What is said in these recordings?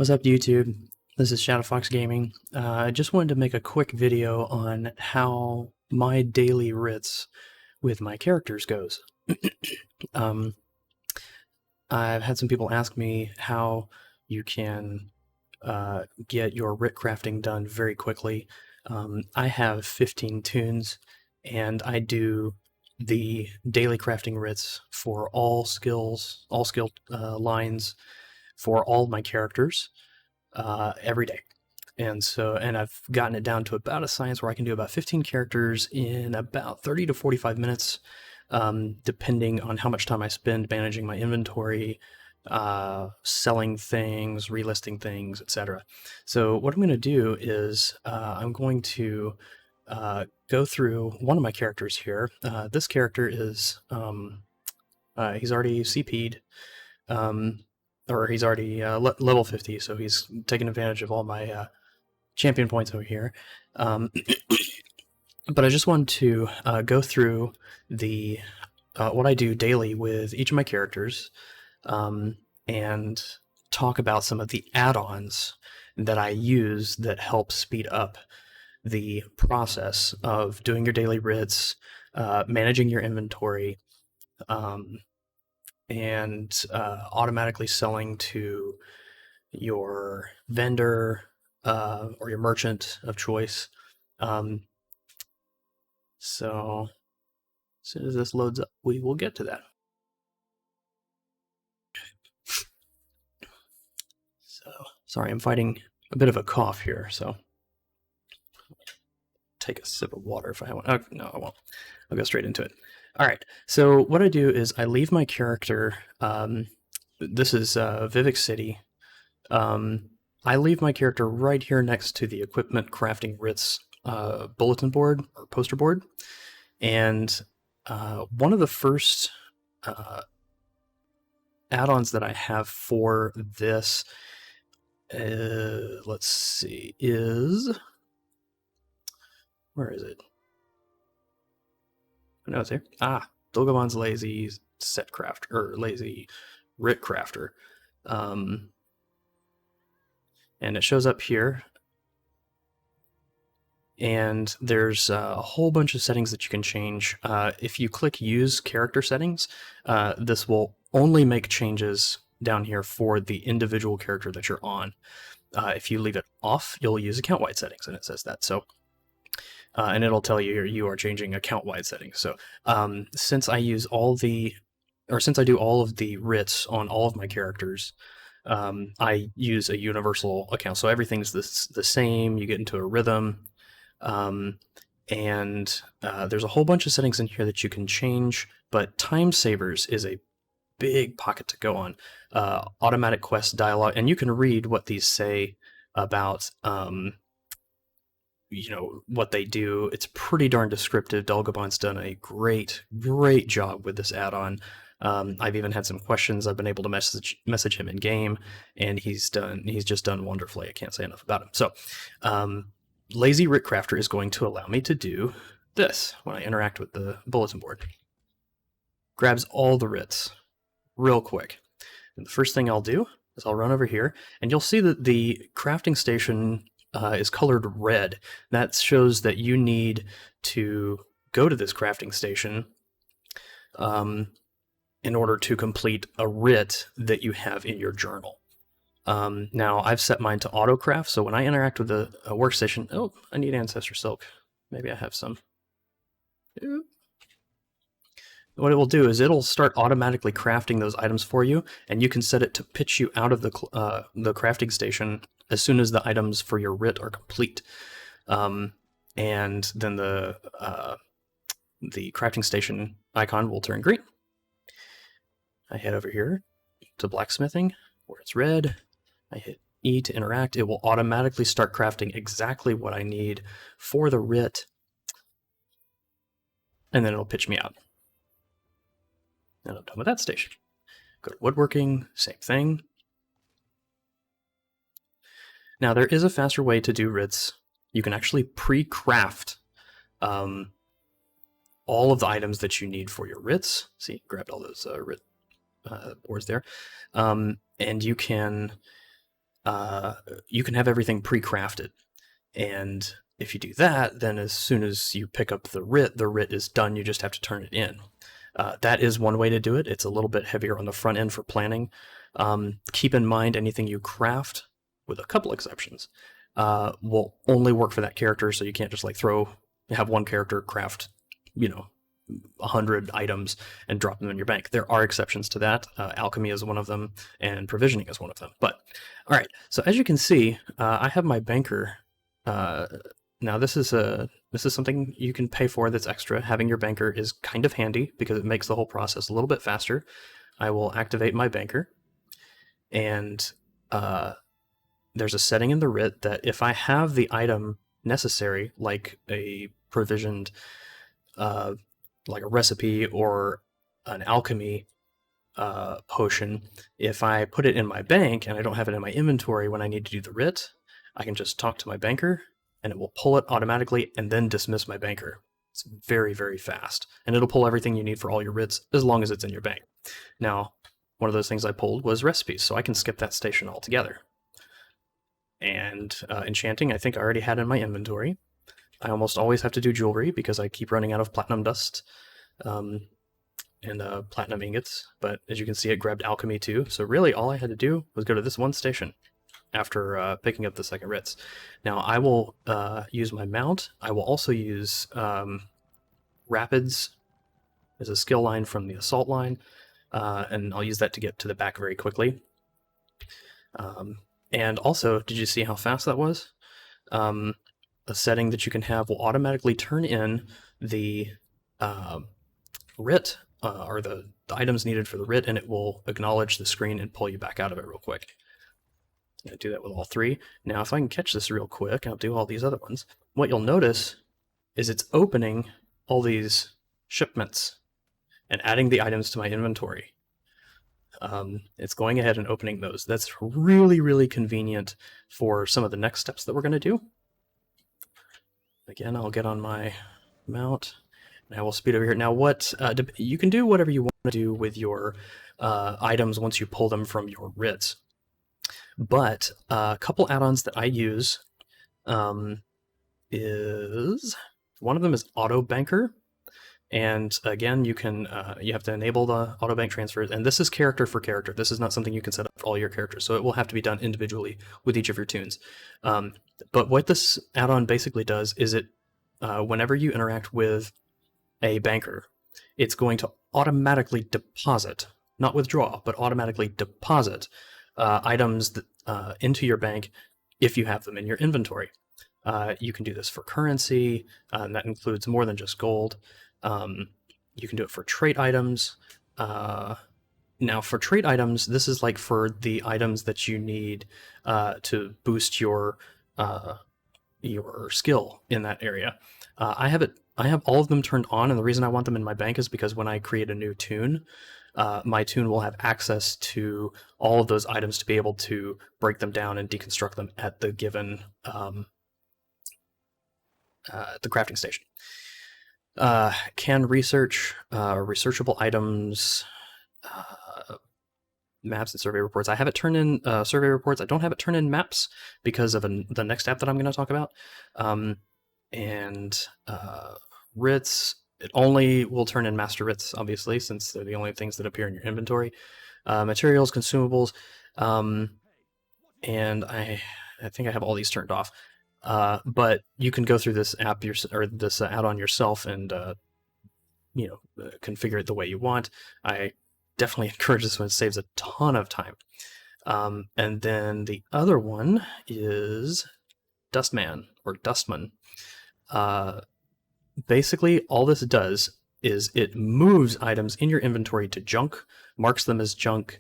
What's up, YouTube? This is Shadow Fox Gaming. I just wanted to make a quick video on how my daily writs with my characters goes. I've had some people ask me how you can get your writ crafting done very quickly. I have 15 tunes, and I do the daily crafting writs for all skill lines for all of my characters every day. And I've gotten it down to about a science where I can do about 15 characters in about 30 to 45 minutes, depending on how much time I spend managing my inventory, selling things, relisting things, etc. So what I'm going to do is I'm going to go through one of my characters here. This character is, he's already CP'd. Or he's already level 50, so he's taking advantage of all my champion points over here. But I just wanted to go through the what I do daily with each of my characters, and talk about some of the add-ons that I use that help speed up the process of doing your daily writs, managing your inventory, and automatically selling to your vendor or your merchant of choice. So as soon as this loads up, we will get to that. So sorry, I'm fighting a bit of a cough here, so take a sip of water if I want. Oh, no, I won't. I'll go straight into it. All right, so what I do is I leave my character, this is Vivek City. I leave my character right here next to the equipment crafting writs bulletin board or poster board. And one of the first add-ons that I have for this, let's see, is, where is it? No, it's here. Dolgobon's Lazy Set Crafter, or Lazy Writ Crafter. And it shows up here. And there's a whole bunch of settings that you can change. If you click Use Character Settings, this will only make changes down here for the individual character that you're on. If you leave it off, you'll use account-wide settings, and it says that. So. And it'll tell you you are changing account-wide settings. So since I use since I do all of the writs on all of my characters, I use a universal account. So everything's the same. You get into a rhythm, and there's a whole bunch of settings in here that you can change. But time savers is a big pocket to go on. Automatic quest dialogue, and you can read what these say about. What they do. It's pretty darn descriptive. Dolgobon's done a great job with this add-on. I've even had some questions. I've been able to message him in game, and he's just done wonderfully. I can't say enough about him. So Lazy Writ Crafter is going to allow me to do this when I interact with the bulletin board. Grabs all the writs real quick. And the first thing I'll do is I'll run over here, and you'll see that the crafting station is colored red. That shows that you need to go to this crafting station in order to complete a writ that you have in your journal. Now, I've set mine to autocraft, so when I interact with a workstation... Oh, I need Ancestor Silk. Maybe I have some. What it will do is it'll start automatically crafting those items for you, and you can set it to pitch you out of the crafting station as soon as the items for your writ are complete. And then the crafting station icon will turn green. I head over here to blacksmithing, where it's red. I hit E to interact. It will automatically start crafting exactly what I need for the writ, and then it'll pitch me out. And I'm done with that station. Go to woodworking, same thing. Now, there is a faster way to do writs. You can actually pre-craft all of the items that you need for your writs. See, grabbed all those writ boards there. And you can you can have everything pre-crafted. And if you do that, then as soon as you pick up the writ is done. You just have to turn it in. That is one way to do it. It's a little bit heavier on the front end for planning. Keep in mind anything you craft, with a couple exceptions, will only work for that character. So you can't just like have one character craft, 100 items and drop them in your bank. There are exceptions to that. Alchemy is one of them, and provisioning is one of them. But all right, so as you can see, I have my banker. Now this is something you can pay for that's extra. Having your banker is kind of handy because it makes the whole process a little bit faster. I will activate my banker, and there's a setting in the writ that if I have the item necessary, like a provisioned, like a recipe or an alchemy potion, if I put it in my bank and I don't have it in my inventory when I need to do the writ, I can just talk to my banker and it will pull it automatically and then dismiss my banker. It's very, very fast. And it'll pull everything you need for all your writs as long as it's in your bank. Now, one of those things I pulled was recipes, so I can skip that station altogether. And enchanting, I think I already had in my inventory. I almost always have to do jewelry because I keep running out of platinum dust and platinum ingots. But as you can see, it grabbed alchemy too. So really all I had to do was go to this one station after picking up the second writs. Now I will use my mount. I will also use rapids as a skill line from the assault line, and I'll use that to get to the back very quickly. And also, did you see how fast that was? A setting that you can have will automatically turn in the writ, or the items needed for the writ, and it will acknowledge the screen and pull you back out of it real quick. I do that with all three. Now, if I can catch this real quick, I'll do all these other ones. What you'll notice is it's opening all these shipments and adding the items to my inventory. It's going ahead and opening those. That's really, really convenient for some of the next steps that we're going to do. Again, I'll get on my mount and I will speed over here. Now, you can do whatever you want to do with your items once you pull them from your writs. But a couple add-ons that I use is, one of them is Auto Banker. And again, you have to enable the auto bank transfers, and this is character for character. This is not something you can set up for all your characters, so it will have to be done individually with each of your tunes. But what this add-on basically does is whenever you interact with a banker, it's going to automatically deposit, not withdraw, but automatically deposit items into your bank if you have them in your inventory. You can do this for currency, and that includes more than just gold. You can do it for trait items. Now, for trait items, this is like for the items that you need to boost your skill in that area. I have all of them turned on, and the reason I want them in my bank is because when I create a new tune, my tune will have access to all of those items to be able to break them down and deconstruct them at the given the crafting station. Can research researchable items, maps and survey reports. I have it turned in survey reports. I don't have it turned in maps because of the next app that I'm going to talk about. And writs, it only will turn in master writs, obviously, since they're the only things that appear in your inventory. Materials, consumables, and I think I have all these turned off. But you can go through this app or this add-on yourself and configure it the way you want. I definitely encourage this one. It saves a ton of time. And then the other one is Dustman or Dustman. Basically, all this does is it moves items in your inventory to junk, marks them as junk,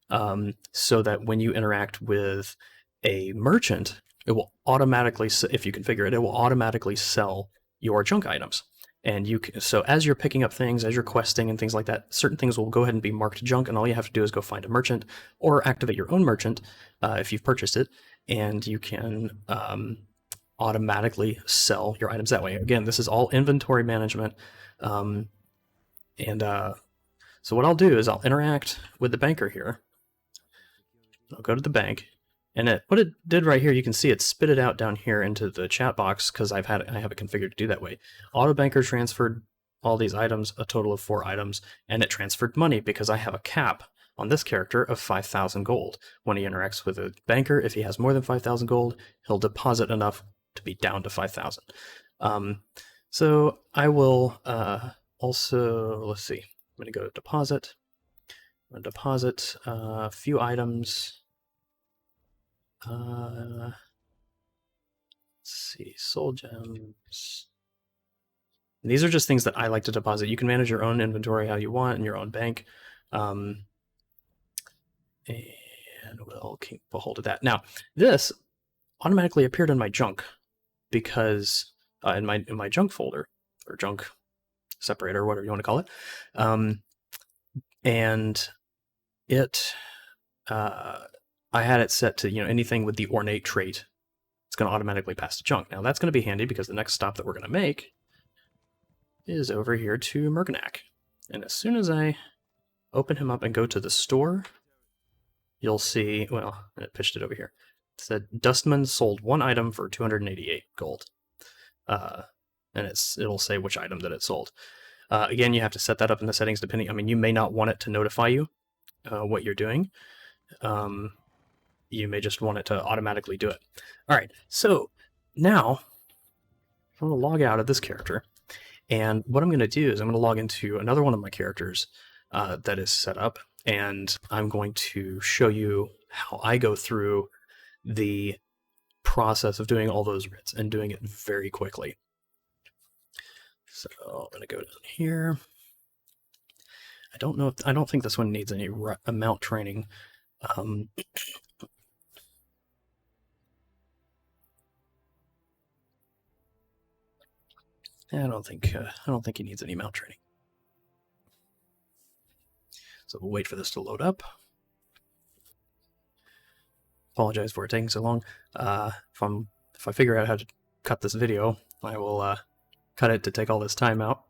so that when you interact with a merchant, it will automatically, if you configure it, it will automatically sell your junk items. And so as you're picking up things, as you're questing and things like that, certain things will go ahead and be marked junk, and all you have to do is go find a merchant or activate your own merchant if you've purchased it, and you can automatically sell your items that way. Again, this is all inventory management. So what I'll do is I'll interact with the banker here. I'll go to the bank, And what it did right here, you can see it spit it out down here into the chat box because I have it configured to do that way. AutoBanker transferred all these items, a total of 4 items, and it transferred money because I have a cap on this character of 5,000 gold. When he interacts with a banker, if he has more than 5,000 gold, he'll deposit enough to be down to 5,000. So I will also, let's see, I'm going to go to deposit. I'm going to deposit a few items. Let's see, soul gems. And these are just things that I like to deposit. You can manage your own inventory how you want in your own bank. And we'll keep a hold of that. Now, this automatically appeared in my junk because in my junk folder or junk separator, whatever you want to call it, and it I had it set to anything with the ornate trait. It's going to automatically pass to junk. Now that's going to be handy because the next stop that we're going to make is over here to Mergenac. And as soon as I open him up and go to the store, you'll see, well, it pitched it over here. It said Dustman sold 1 item for 288 gold. And it'll say which item that it sold. Again, you have to set that up in the settings depending. I mean, you may not want it to notify you what you're doing. You may just want it to automatically do it. All right, so now I'm going to log out of this character. And what I'm going to do is I'm going to log into another one of my characters that is set up. And I'm going to show you how I go through the process of doing all those writs and doing it very quickly. So I'm going to go down here. I don't think this one needs any amount training. I don't think he needs any mount training. So we'll wait for this to load up. Apologize for it taking so long. If I figure out how to cut this video, I will cut it to take all this time out.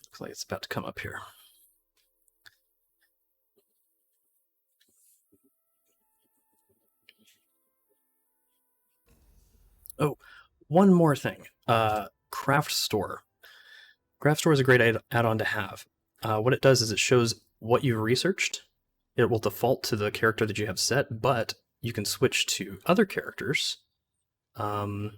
Looks like it's about to come up here. Oh, one more thing. Craft Store. Craft Store is a great add-on to have. What it does is it shows what you've researched. It will default to the character that you have set, but you can switch to other characters. For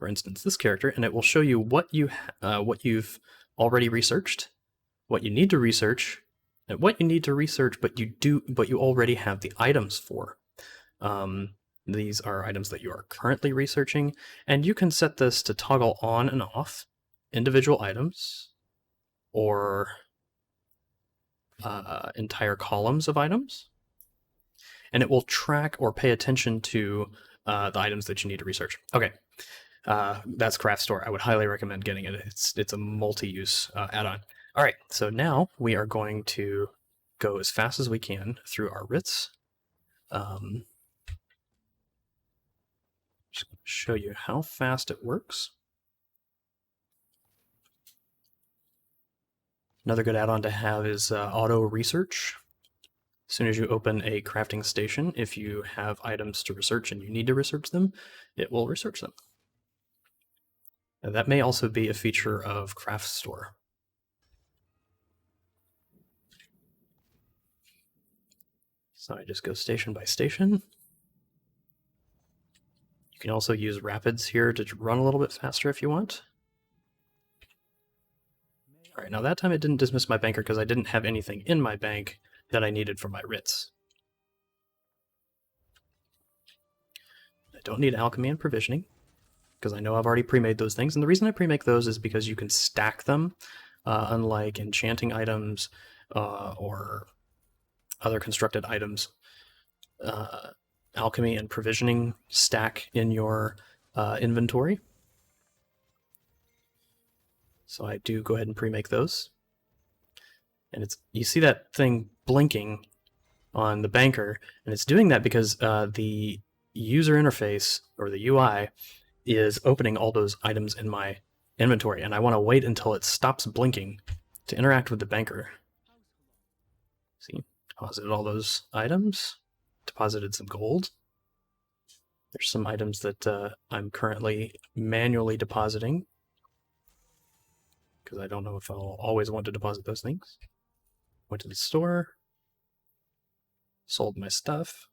instance, this character, and it will show you what you've already researched, what you need to research, and what you need to research, but you already have the items for. These are items that you are currently researching, and you can set this to toggle on and off individual items or entire columns of items, and it will track or pay attention to the items that you need to research. Okay, that's Craft Store. I would highly recommend getting it. It's a multi-use add-on. All right, so now we are going to go as fast as we can through our writs. Just going to show you how fast it works. Another good add-on to have is auto research. As soon as you open a crafting station, if you have items to research and you need to research them, it will research them. And that may also be a feature of Craft Store. So I just go station by station. You can also use rapids here to run a little bit faster if you want. All right, now that time it didn't dismiss my banker because I didn't have anything in my bank that I needed for my writs. I don't need alchemy and provisioning because I know I've already pre-made those things. And the reason I pre-make those is because you can stack them, unlike enchanting items or other constructed items. Alchemy and provisioning stack in your inventory. So I do go ahead and pre-make those. And you see that thing blinking on the banker, and it's doing that because the user interface, or the UI, is opening all those items in my inventory, and I want to wait until it stops blinking to interact with the banker. See, deposited all those items, deposited some gold. There's some items that I'm currently manually depositing because I don't know if I'll always want to deposit those things. Went to the store, sold my stuff.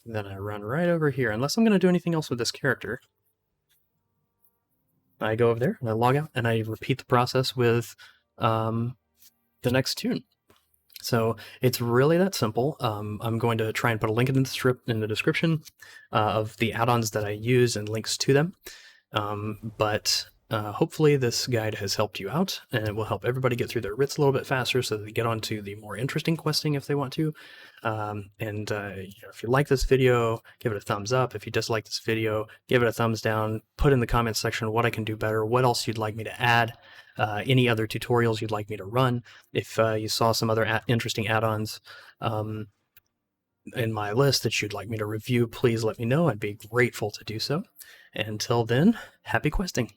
Then I run right over here, unless I'm going to do anything else with this character. I go over there, and I log out, and I repeat the process with the next tune. So it's really that simple. I'm going to try and put a link in the description of the add-ons that I use and links to them. But hopefully this guide has helped you out, and it will help everybody get through their writs a little bit faster so that they get onto the more interesting questing if they want to. If you like this video, give it a thumbs up. If you dislike this video, give it a thumbs down. Put in the comments section what I can do better, what else you'd like me to add, any other tutorials you'd like me to run. If you saw some other interesting add-ons in my list that you'd like me to review, please let me know. I'd be grateful to do so. Until then, happy questing.